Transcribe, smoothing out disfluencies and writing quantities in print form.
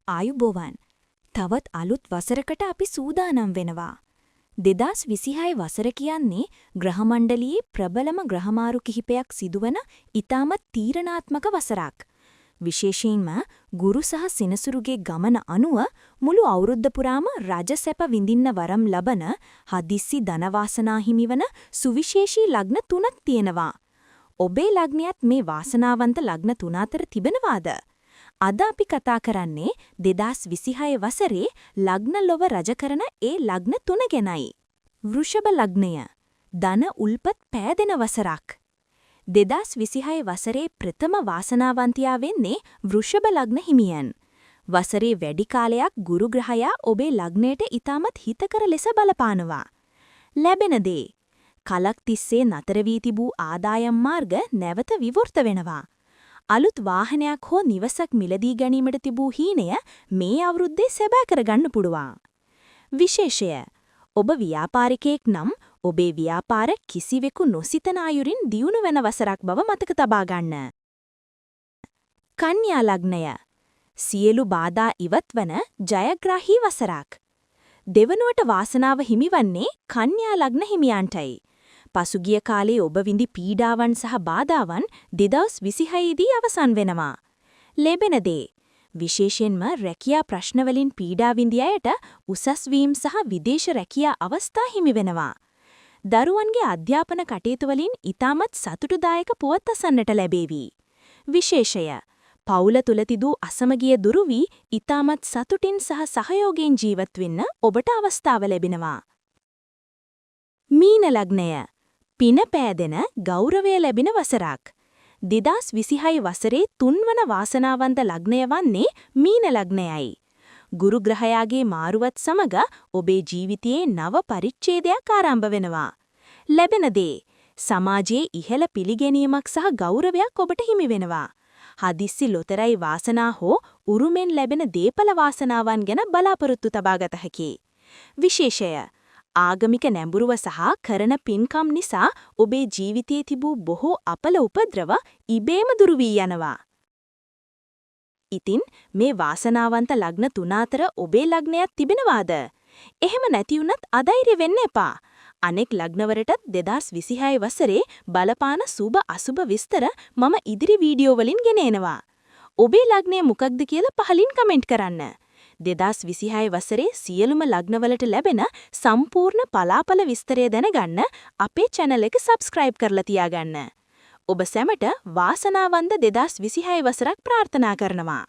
ආයුබෝවන්. තවත් අලුත් වසරකට අපි සූදානම් වෙනවා. 2026 වසර කියන්නේ ග්‍රහමණ්ඩලයේ ප්‍රබලම ග්‍රහමාරු කිහිපයක් සිදුවන ඉතාමත් තීරණාත්මක වසරක්. විශේෂයෙන්ම ගුරු සහ සිනසුරුගේ ගමන අනුව මුළු අවුරුද්ද පුරාම රජසැප විඳින්න වරම් ලබන හදිස්සි ධනවාසනා හිමිවන සුවිශේෂී ලග්න 3ක් තියෙනවා. ඔබේ ලග්නයත් මේ වාසනාවන්ත ලග්න 3 අතර තිබෙනවාද? අද අපි කතා කරන්නේ 2026 වසරේ ලග්න ලොව රජ කරන ඒ ලග්න 3 ගැනයි. වෘෂභ ලග්නය ධන උල්පත් පෑදෙන වසරක්. 2026 වසරේ ප්‍රථම වාසනාවන්තයා වෙන්නේ වෘෂභ ලග්න හිමියන්. වසරේ වැඩි කාලයක් ගුරු ග්‍රහයා ඔබේ ලග්නයට ඉතාමත් හිතකර ලෙස බලපානවා. ලැබෙන දේ කලක් තිස්සේ නතර වී තිබූ ආදායම් මාර්ග නැවත විවෘත වෙනවා. අලුත් වාහනයක් හෝ නිවසක් මිලදී ගැනීමට තිබූ හීනය මේ අවුරුද්දේ සැබෑ කරගන්න පුළුවන්. විශේෂය ඔබ ව්‍යාපාරිකයෙක් නම් ඔබේ ව්‍යාපාර කිසිවෙකු නොසිතන අයුරින් දියුණු වෙන වසරක් බව මතක තබා ගන්න. කන්‍යා ලග්නය සියලු බාධා ඉවත්වන ජයග්‍රාහී වසරක්. දෙවනුවට වාසනාව හිමිවන්නේ කන්‍යා ලග්න හිමියන්ටයි. පසුගිය කාලේ ඔබ විඳි පීඩාවන් සහ බාධාවන් 2026 දී අවසන් වෙනවා. ලැබෙන දේ විශේෂයෙන්ම රැකියා ප්‍රශ්නවලින් පීඩා විඳි අයට උසස් වීම් සහ විදේශ රැකියා අවස්ථා හිමි වෙනවා. දරුවන්ගේ අධ්‍යාපන කටයුතු වලින් ඉතාමත් සතුටුදායක පුවත් අසන්නට ලැබේවි. විශේෂය පවුල තුල තිබූ අසමගිය දුරු වී ඉතාමත් සතුටින් සහ සහයෝගයෙන් ජීවත් වෙන්න ඔබට අවස්ථාව ලැබෙනවා. මීන ලග්නය පින පෑදෙන ගෞරවය ලැබෙන වසරක්. 2026 වසරේ 3 වන වාසනාවන්ත ලග්නය වන්නේ මීන ලග්නයයි. ගුරු ග්‍රහයාගේ මාරුවත් සමග ඔබේ ජීවිතයේ නව පරිච්ඡේදයක් ආරම්භ වෙනවා. ලැබෙන දේ සමාජයේ ඉහළ පිළිගැනීමක් සහ ගෞරවයක් ඔබට හිමි වෙනවා. හදිස්සි ලොතරැයි වාසනා හෝ උරුමෙන් ලැබෙන දීපල වාසනාවන් ගැන බලාපොරොත්තු තබාගත හැකියි. විශේෂය ආගමික නැඹුරුව සහ කරන පින්කම් නිසා ඔබේ ජීවිතයේ තිබූ බොහෝ අපල උපද්‍රව ඉබේම දුරු වී යනවා. ඉතින් මේ වාසනාවන්ත ලග්න 3 අතර ඔබේ ලග්නයක් තිබෙනවාද? එහෙම නැති වුණත් අධෛර්ය වෙන්න එපා. අනෙක් ලග්නවලටත් 2026 වසරේ බලපාන සුබ අසුබ විස්තර මම ඉදිරි වීඩියෝ වලින් ගෙන එනවා. ඔබේ ලග්නය මොකක්ද කියලා පහලින් කමෙන්ට් කරන්න. 2026 වසරේ සියලුම ලග්නවලට ලැබෙන සම්පූර්ණ පලාපල විස්තරය දැනගන්න අපේ channel එක subscribe කරලා තියාගන්න. ඔබ සැමට වාසනාවන්ත 2026 වසරක් ප්‍රාර්ථනා කරනවා.